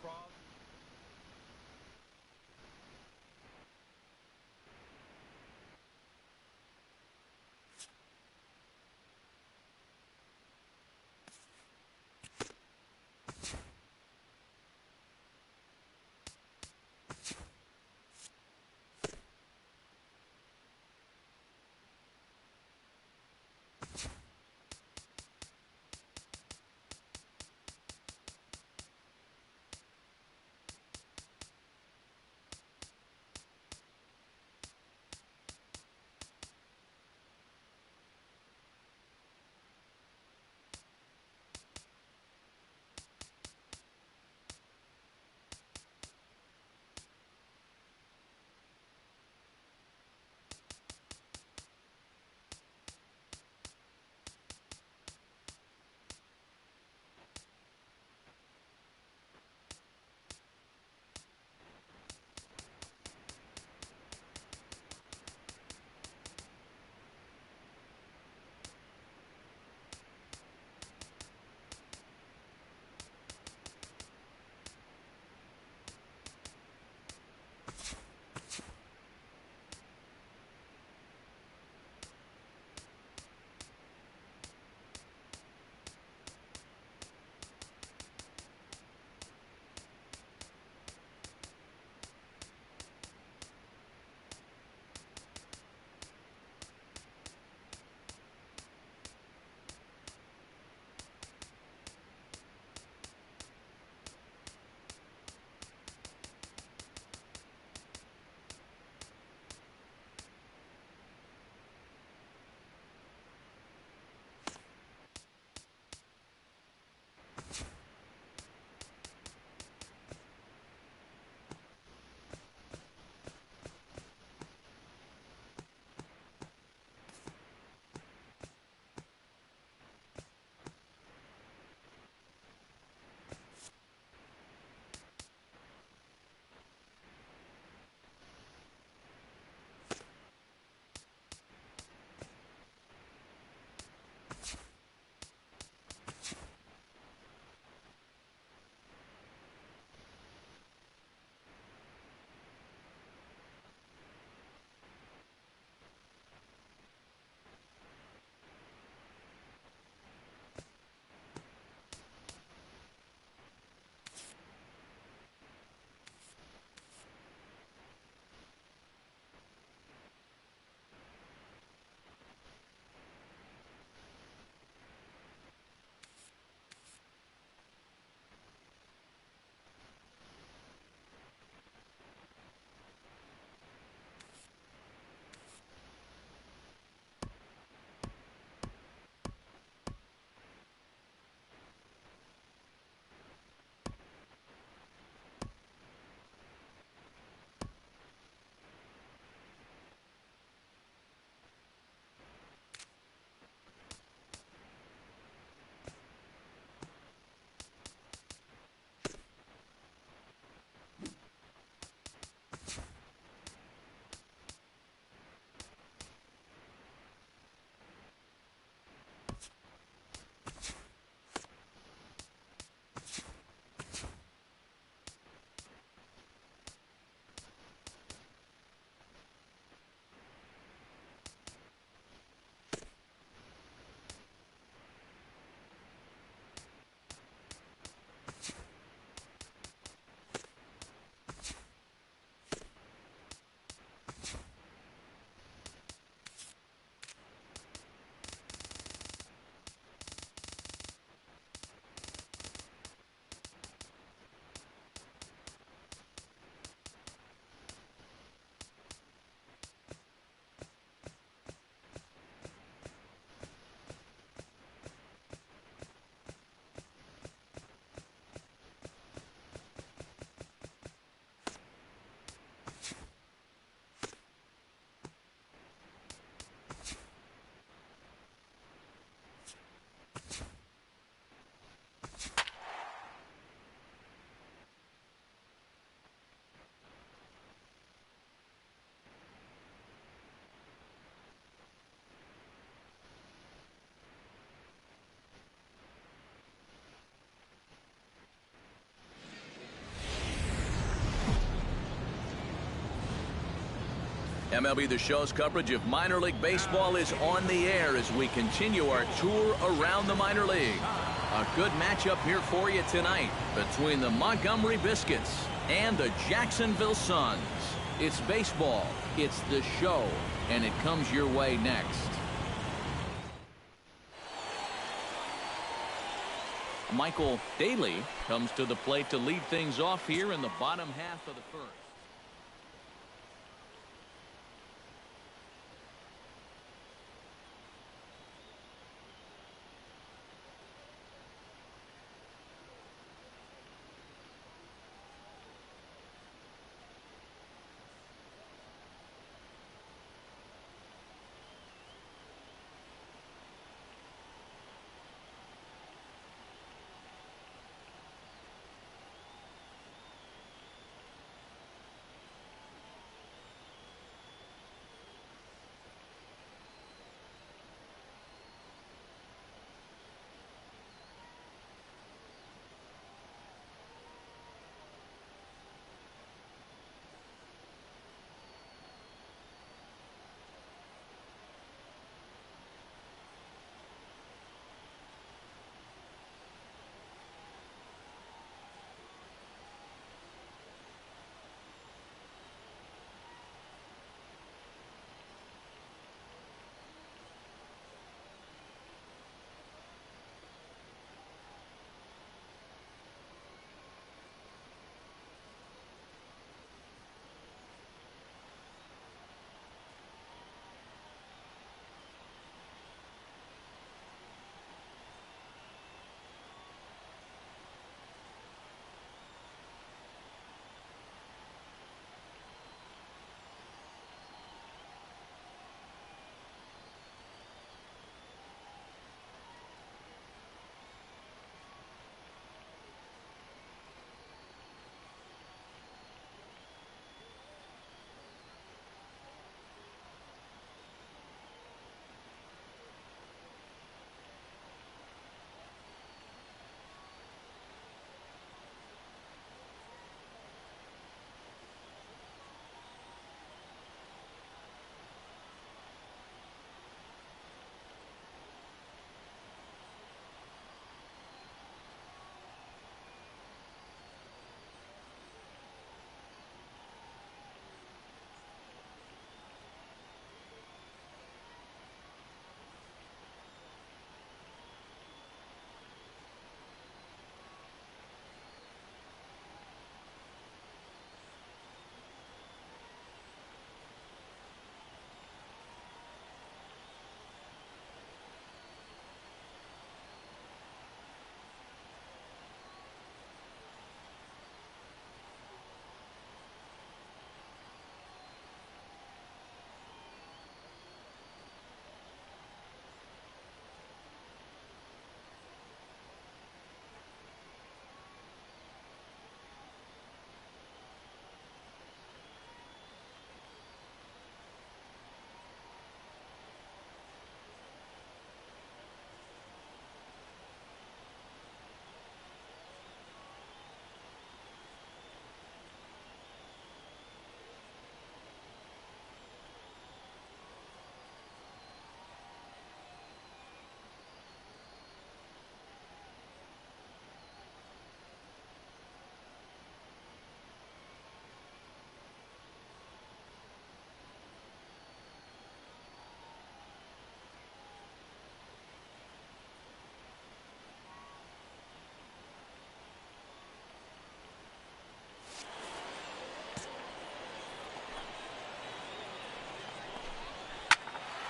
MLB The Show's coverage of minor league baseball is on the air as we continue our tour around the minor league. A good matchup here for you tonight between the Montgomery Biscuits and the Jacksonville Suns. It's baseball, it's The Show, and it comes your way next. Michael Daly comes to the plate to lead things off here in the bottom half of the first.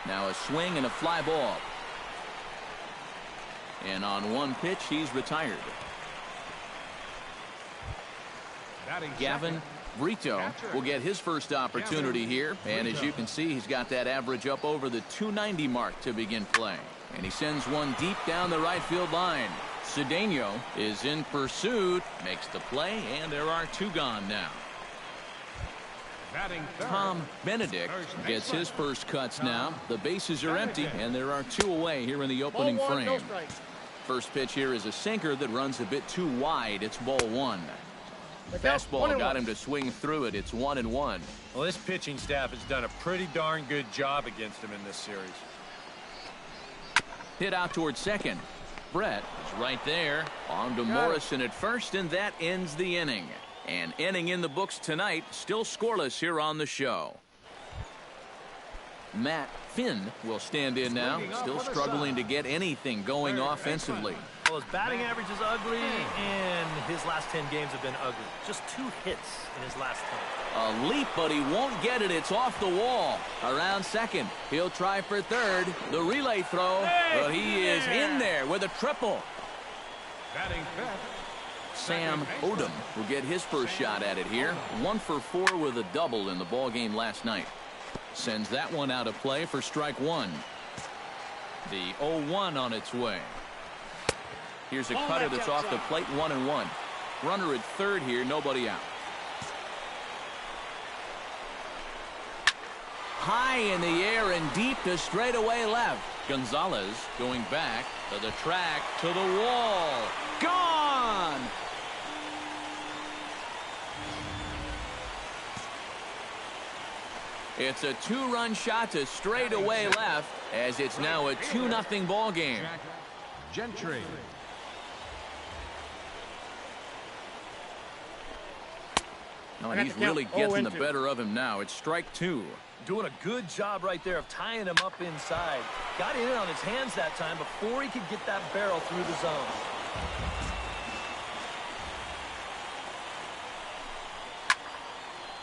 Now a swing and a fly ball. And on one pitch, he's retired. Gavin Brito will get his first opportunity here. And as you can see, he's got that average up over the 290 mark to begin playing. And he sends one deep down the right field line. Cedeno is in pursuit, makes the play, and there are two gone now. Tom Benedict gets his first cuts now. The bases are empty, and there are two away here in the opening frame. First pitch here is a sinker that runs a bit too wide. It's ball one. Fastball got him to swing through it. It's 1-1. Well, this pitching staff has done a pretty darn good job against him in this series. Hit out towards second. Brett is right there. On to Morrison at first, and that ends the inning. An inning in the books tonight, still scoreless here on the show. Matt Finn will stand in now, still struggling to get anything going offensively. Well, his batting average is ugly, and his last 10 games have been ugly. Just 2 hits in his last 10. A leap, but he won't get it. It's off the wall. Around second. He'll try for third. The relay throw, but he is in there with a triple. Batting fifth. Sam Odom will get his first shot at it here. 1 for 4 with a double in the ball game last night. Sends that one out of play for strike 1. The 0-1 on its way. Here's a cutter that's off the plate. 1-1. Runner at third here. Nobody out. High in the air and deep to straightaway left. Gonzalez going back to the track, to the wall. Gone! It's a 2-run shot to straightaway left, as it's now a 2-0 ball game. Gentry. Oh, and he's really getting the better of him now. It's strike 2. Doing a good job right there of tying him up inside. Got in on his hands that time before he could get that barrel through the zone.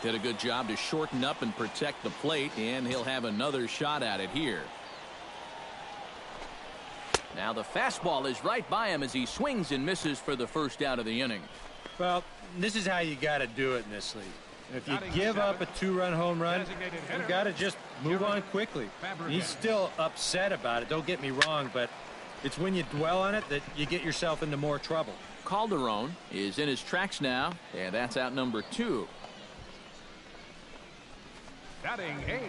Did a good job to shorten up and protect the plate, and he'll have another shot at it here. Now the fastball is right by him as he swings and misses for the first out of the inning. Well, this is how you got to do it in this league. If you give up a 2-run home run, you got to just move on quickly. He's still upset about it, don't get me wrong, but it's when you dwell on it that you get yourself into more trouble. Calderon is in his tracks now, and that's out number 2. Batting 8.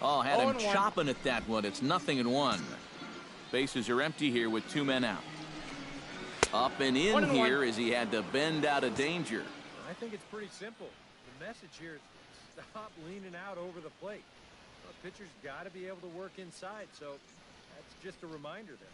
Oh, had him chopping at that one. It's 0-1. Bases are empty here with 2 men out. Up and in here as he had to bend out of danger. I think it's pretty simple. The message here is stop leaning out over the plate. Well, the pitcher's got to be able to work inside, so that's just a reminder there.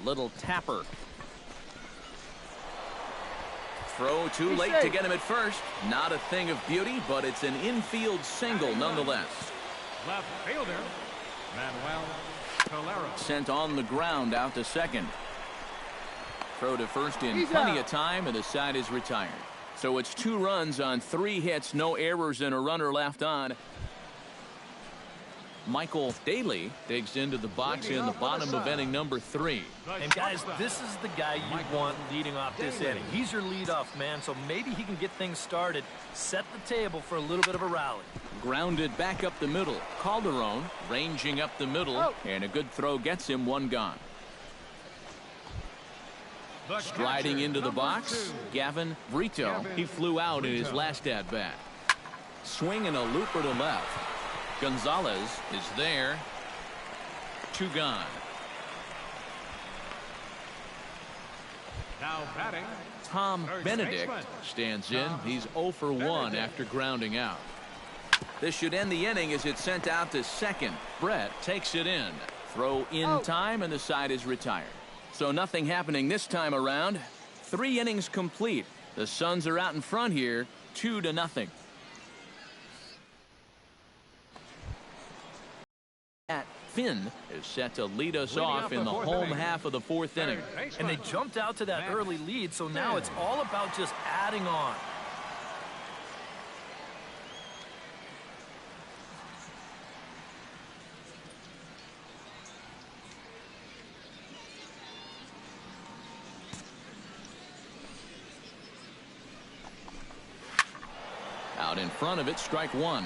little tapper. Throw too late to get him at first. Not a thing of beauty, but it's an infield single nonetheless. Left fielder, Manuel Calero. Sent on the ground out to second. Throw to first in plenty of time, and the side is retired. So it's 2 runs on 3 hits, no errors, and a runner left on. Michael Daly digs into the box in the bottom of inning number 3. And guys, this is the guy you want leading off this inning. He's your leadoff man, so maybe he can get things started, set the table for a little bit of a rally. Grounded back up the middle. Calderon ranging up the middle, and a good throw gets him 1 gone. Striding into the box, Gavin Brito. He flew out in his last at-bat. Swing and a looper to left. Gonzalez is there. 2 gone. Now batting, Tom Benedict stands in. He's 0 for 1 after grounding out. This should end the inning as it's sent out to second. Brett takes it in. Throw in time, and the side is retired. So nothing happening this time around. 3 innings complete. The Suns are out in front here, 2-0. Finn is set to lead us off in the home half of the 4th inning. And they jumped out to that early lead, so now it's all about just adding on. Out in front of it, strike 1.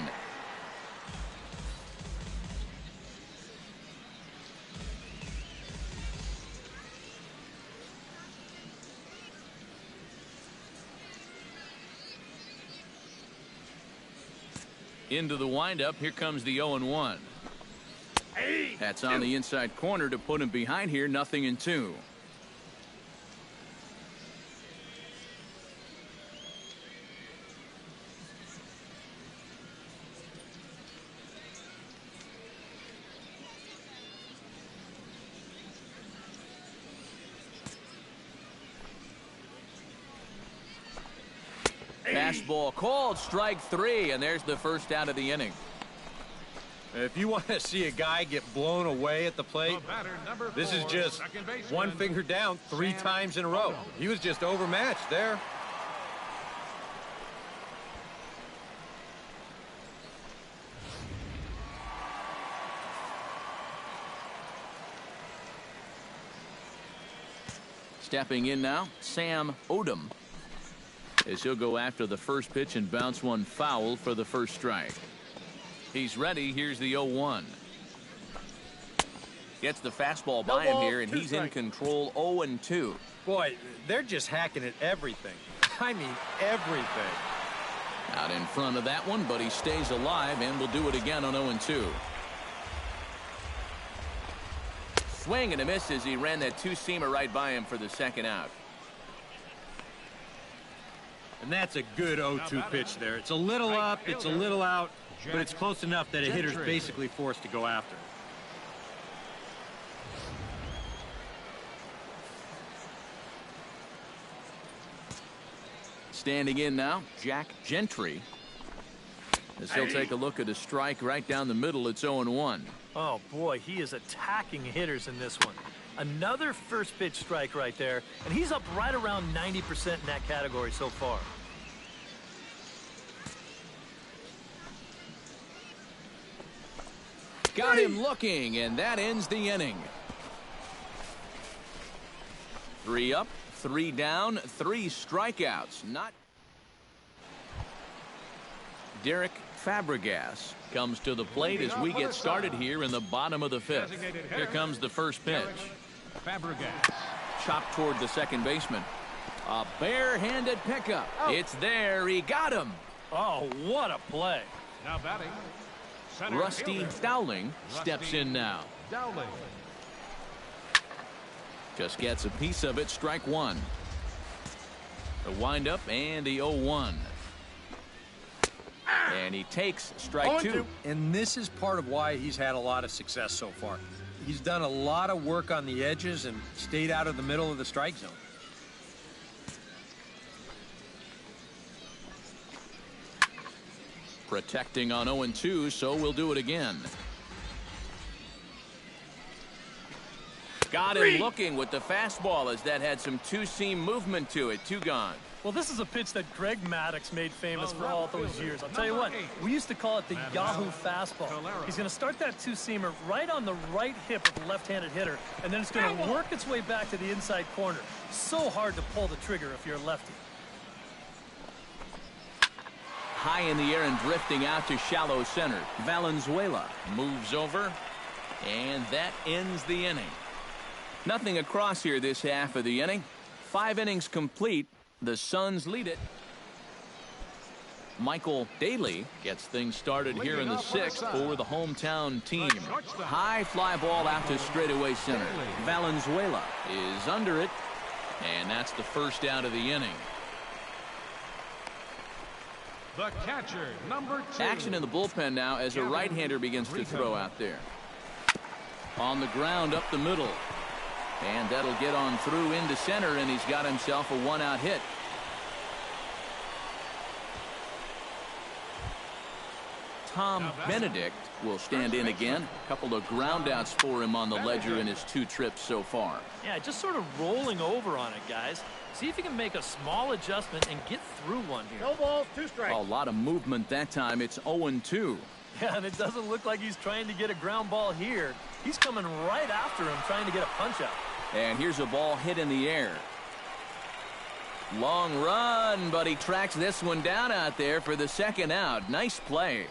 Into the windup. Here comes the 0-1. That's on the inside corner to put him behind here. 0-2. Fastball called, strike 3, and there's the first out of the inning. If you want to see a guy get blown away at the plate, this is just one finger down 3 times in a row. He was just overmatched there. Stepping in now, Sam Odom, as he'll go after the first pitch and bounce one foul for the first strike. He's ready. Here's the 0-1. Gets the fastball by him here, and he's in control. 0-2. Boy, they're just hacking at everything. I mean, everything. Out in front of that one, but he stays alive and will do it again on 0-2. Swing and a miss as he ran that 2-seamer right by him for the second out. And that's a good 0-2 pitch there. It's a little up, it's a little out, but it's close enough that a hitter's basically forced to go after. Standing in now, Jack Gentry, as he'll take a look at a strike right down the middle. It's 0-1. Oh, boy, he is attacking hitters in this one. Another first pitch strike right there, and he's up right around 90% in that category so far. Got him looking, and that ends the inning. 3 up, 3 down, 3 strikeouts. Not Derek Fabregas comes to the plate as we get started here in the bottom of the 5th. Here comes the first pitch. Fabregas. Chopped toward the second baseman. A barehanded pickup. It's there. He got him. Oh, what a play. Now batting, center Rusty fielder, Dowling steps in now. Dowling. Just gets a piece of it. Strike 1. The windup and the 0-1. And he takes strike 2. And this is part of why he's had a lot of success so far. he's done a lot of work on the edges and stayed out of the middle of the strike zone. Protecting on 0-2, so we'll do it again. Got him looking with the fastball as that had some two-seam movement to it. 2 gone. Well, this is a pitch that Greg Maddux made famous for all those years. I'll tell you what, we used to call it the Yahoo fastball. He's going to start that two-seamer right on the right hip of the left-handed hitter, and then it's going to work its way back to the inside corner. So hard to pull the trigger if you're a lefty. High in the air and drifting out to shallow center. Valenzuela moves over, and that ends the inning. Nothing across here this half of the inning. 5 innings complete. The Suns lead it. Michael Daly gets things started here in the 6th for the hometown team. High fly ball out to straightaway center. Valenzuela is under it, and that's the first out of the inning. The catcher, number 2. Action in the bullpen now as a right-hander begins to throw out there. On the ground up the middle. And that'll get on through into center, and he's got himself a 1-out hit. Tom Benedict will stand in again. A couple of groundouts for him on the ledger in his 2 trips so far. Yeah, just sort of rolling over on it, guys. See if you can make a small adjustment and get through one here. No balls, 2 strikes. A lot of movement that time. It's 0-2. Yeah, and it doesn't look like he's trying to get a ground ball here. He's coming right after him, trying to get a punch out. And here's a ball hit in the air. Long run, but he tracks this one down out there for the 2nd out. Nice play.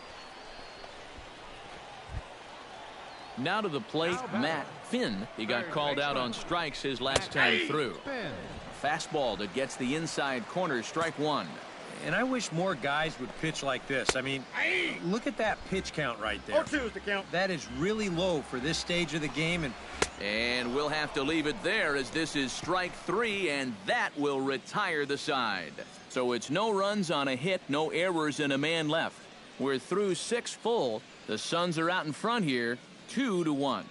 Now to the plate, Matt Finn. He got called out on strikes his last time through. Fastball that gets the inside corner, strike 1. And I wish more guys would pitch like this. I mean, look at that pitch count right there. 0-2 is the count. That is really low for this stage of the game. And we'll have to leave it there as this is strike 3, and that will retire the side. So it's no runs on a hit, no errors, and a man left. We're through 6 full. The Suns are out in front here, 2-1.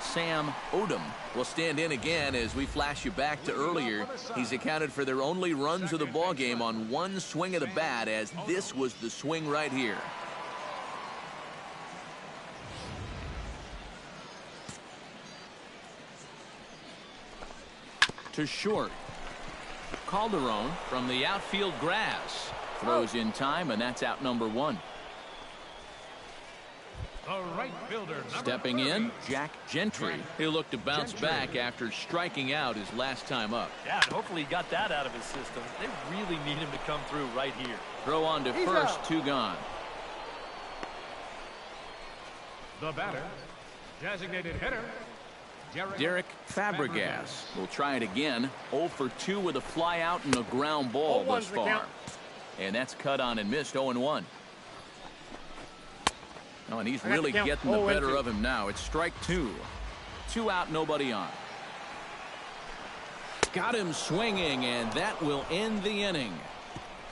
Sam Odom will stand in again as we flash you back to earlier. He's accounted for their only runs of the ball game on 1 swing of the bat, as this was the swing right here. To short. Calderon from the outfield grass throws in time, and that's out number 1. The right fielder, Stepping in, Jack Gentry. He'll look to bounce back after striking out his last time up. Yeah, and hopefully he got that out of his system. They really need him to come through right here. Throw on to first, out. 2 gone. The batter, designated hitter, Derek Fabregas will try it again. 0 for 2 with a fly out and a ground ball thus far. And that's cut on and missed. 0-1. Oh, and he's really getting the better of him now. It's strike 2. 2 out, nobody on. Got him swinging, and that will end the inning.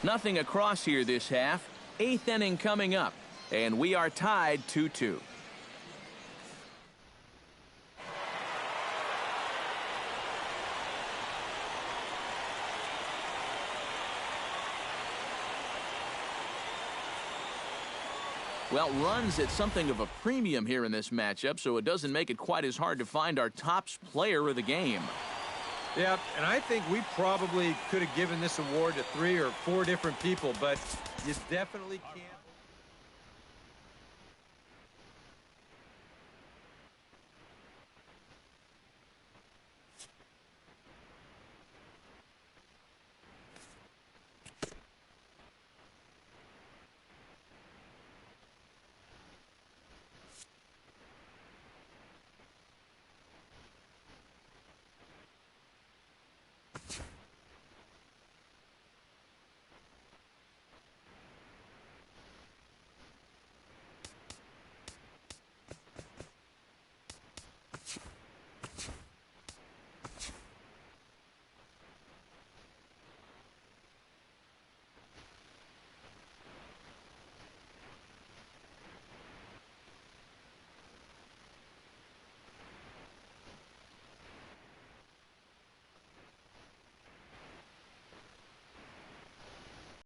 Nothing across here this half. 8th inning coming up, and we are tied 2-2. Well, runs at something of a premium here in this matchup, so it doesn't make it quite as hard to find our top player of the game. Yeah, and I think we probably could have given this award to 3 or 4 different people, but you definitely can't.